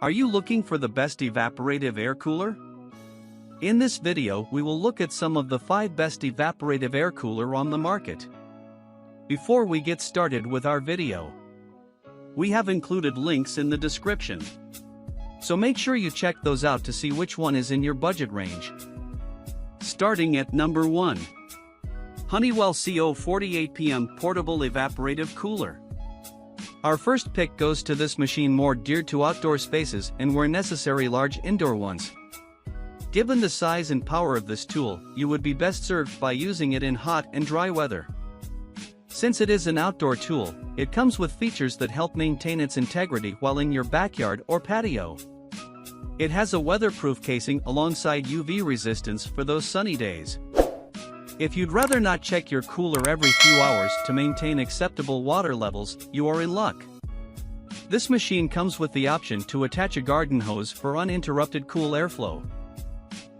Are you looking for the best evaporative air cooler? In this video we will look at some of the 5 best evaporative air cooler on the market. Before we get started with our video, we have included links in the description. So make sure you check those out to see which one is in your budget range. Starting at number 1. Honeywell Co 48PM Portable Evaporative Cooler. Our first pick goes to this machine more geared to outdoor spaces and where necessary large indoor ones. Given the size and power of this tool, you would be best served by using it in hot and dry weather. Since it is an outdoor tool, it comes with features that help maintain its integrity while in your backyard or patio. It has a weatherproof casing alongside UV resistance for those sunny days. If you'd rather not check your cooler every few hours to maintain acceptable water levels, you are in luck. This machine comes with the option to attach a garden hose for uninterrupted cool airflow.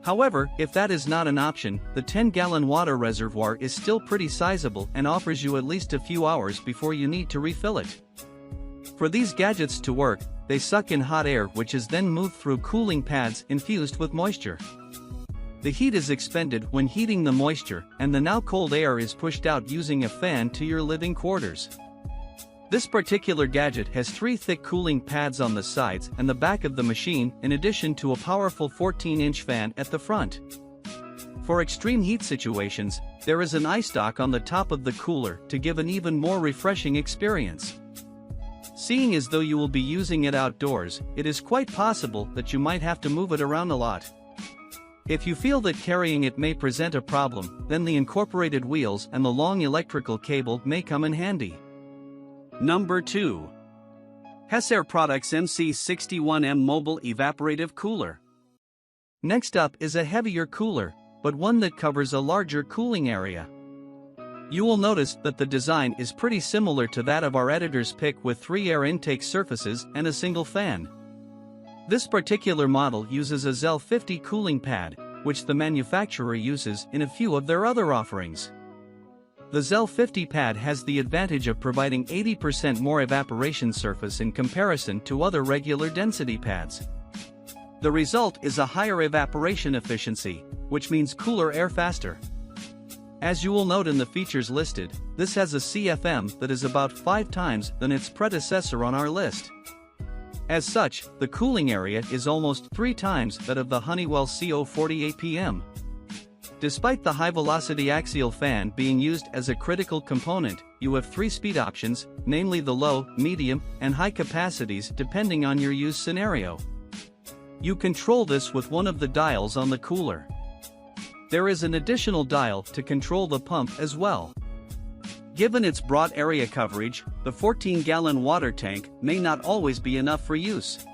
However, if that is not an option, the 10-gallon water reservoir is still pretty sizable and offers you at least a few hours before you need to refill it. For these gadgets to work, they suck in hot air which is then moved through cooling pads infused with moisture. The heat is expended when heating the moisture, and the now cold air is pushed out using a fan to your living quarters. This particular gadget has 3 thick cooling pads on the sides and the back of the machine, in addition to a powerful 14-inch fan at the front. For extreme heat situations, there is an eye stalk on the top of the cooler to give an even more refreshing experience. Seeing as though you will be using it outdoors, it is quite possible that you might have to move it around a lot. If you feel that carrying it may present a problem, then the incorporated wheels and the long electrical cable may come in handy. Number 2. Hesser Products NC18M Mobile Evaporative Cooler. Next up is a heavier cooler, but one that covers a larger cooling area. You will notice that the design is pretty similar to that of our editor's pick with 3 air intake surfaces and a single fan. This particular model uses a ZEL 50 cooling pad, which the manufacturer uses in a few of their other offerings. The ZEL 50 pad has the advantage of providing 80% more evaporation surface in comparison to other regular density pads. The result is a higher evaporation efficiency, which means cooler air faster. As you will note in the features listed, this has a CFM that is about 5 times than its predecessor on our list. As such, the cooling area is almost 3 times that of the Honeywell Co 48PM. Despite the high-velocity axial fan being used as a critical component, you have 3 speed options, namely the low, medium, and high capacities depending on your use scenario. You control this with one of the dials on the cooler. There is an additional dial to control the pump as well. Given its broad area coverage, the 14-gallon water tank may not always be enough for use.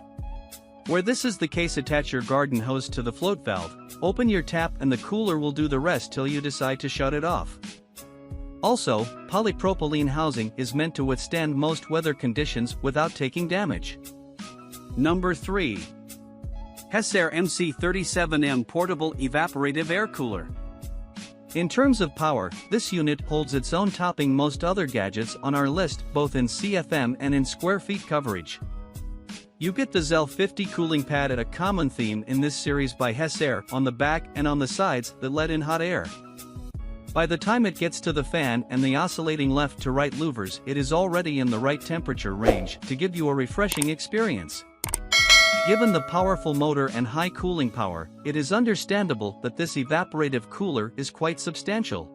Where this is the case, attach your garden hose to the float valve, open your tap and the cooler will do the rest till you decide to shut it off. Also, polypropylene housing is meant to withstand most weather conditions without taking damage. Number 3. Hesser NC18M Portable Evaporative Air Cooler. In terms of power, this unit holds its own topping most other gadgets on our list, both in CFM and in square feet coverage. You get the ZEL 50 cooling pad at a common theme in this series by Hessaire on the back and on the sides that let in hot air. By the time it gets to the fan and the oscillating left to right louvers, it is already in the right temperature range to give you a refreshing experience. Given the powerful motor and high cooling power, it is understandable that this evaporative cooler is quite substantial.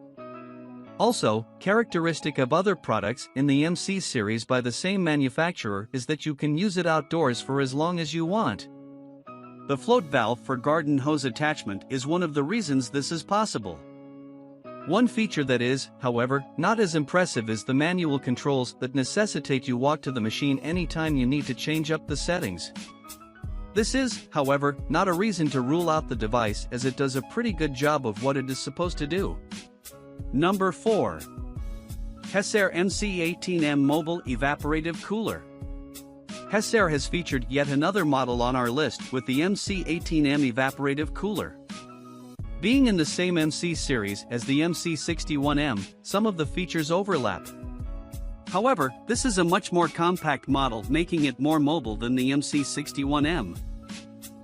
Also, characteristic of other products in the MC series by the same manufacturer is that you can use it outdoors for as long as you want. The float valve for garden hose attachment is one of the reasons this is possible. One feature that is, however, not as impressive is the manual controls that necessitate you walk to the machine anytime you need to change up the settings. This is, however, not a reason to rule out the device, as it does a pretty good job of what it is supposed to do. Number 4. Hesser NC18M Mobile Evaporative Cooler. Hessaire has featured yet another model on our list with the MC18M Evaporative Cooler. Being in the same MC series as the MC61M, some of the features overlap. However, this is a much more compact model, making it more mobile than the MC61M.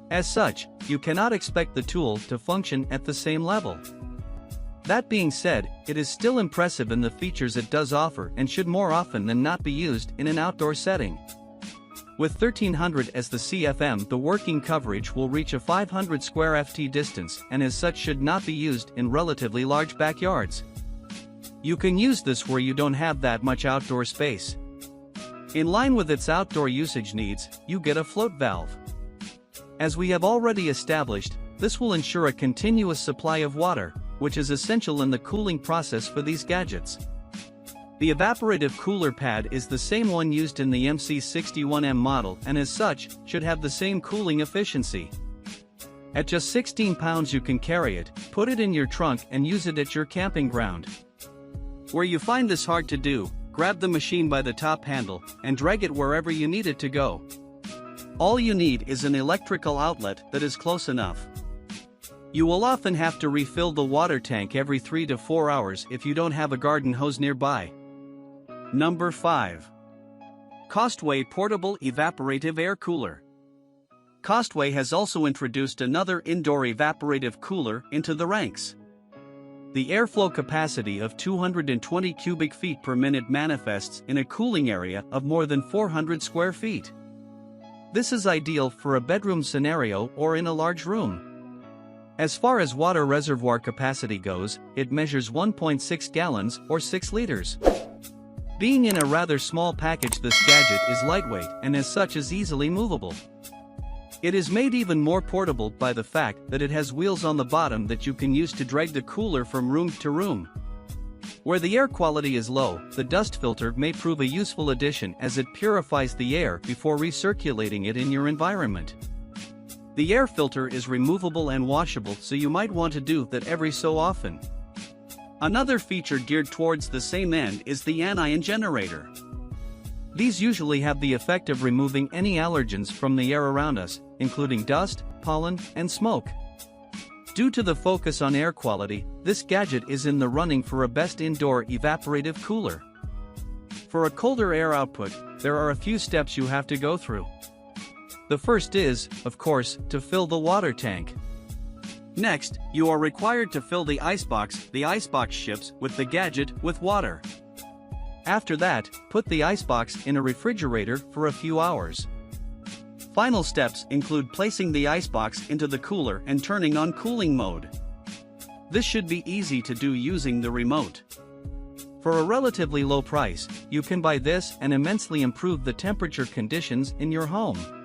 As such, you cannot expect the tool to function at the same level. That being said, it is still impressive in the features it does offer and should more often than not be used in an outdoor setting. With 1300 as the CFM, the working coverage will reach a 500 square ft distance and as such should not be used in relatively large backyards. You can use this where you don't have that much outdoor space. In line with its outdoor usage needs, you get a float valve. As we have already established, this will ensure a continuous supply of water, which is essential in the cooling process for these gadgets. The evaporative cooler pad is the same one used in the MC61M model and as such, should have the same cooling efficiency. At just 16 pounds you can carry it, put it in your trunk and use it at your camping ground. Where you find this hard to do, grab the machine by the top handle and drag it wherever you need it to go. All you need is an electrical outlet that is close enough. You will often have to refill the water tank every 3 to 4 hours if you don't have a garden hose nearby. Number 5. COSTWAY Portable Evaporative Air Cooler. COSTWAY has also introduced another indoor evaporative cooler into the ranks. The airflow capacity of 220 cubic feet per minute manifests in a cooling area of more than 400 square feet. This is ideal for a bedroom scenario or in a large room. As far as water reservoir capacity goes, it measures 1.6 gallons or 6 liters. Being in a rather small package, this gadget is lightweight and as such is easily movable. It is made even more portable by the fact that it has wheels on the bottom that you can use to drag the cooler from room to room. Where the air quality is low, the dust filter may prove a useful addition as it purifies the air before recirculating it in your environment. The air filter is removable and washable, so you might want to do that every so often. Another feature geared towards the same end is the anion generator. These usually have the effect of removing any allergens from the air around us, including dust, pollen, and smoke. Due to the focus on air quality, this gadget is in the running for a best indoor evaporative cooler. For a colder air output, there are a few steps you have to go through. The first is, of course, to fill the water tank. Next, you are required to fill the icebox. The icebox ships with the gadget with water. After that, put the icebox in a refrigerator for a few hours. Final steps include placing the icebox into the cooler and turning on cooling mode. This should be easy to do using the remote. For a relatively low price, you can buy this and immensely improve the temperature conditions in your home.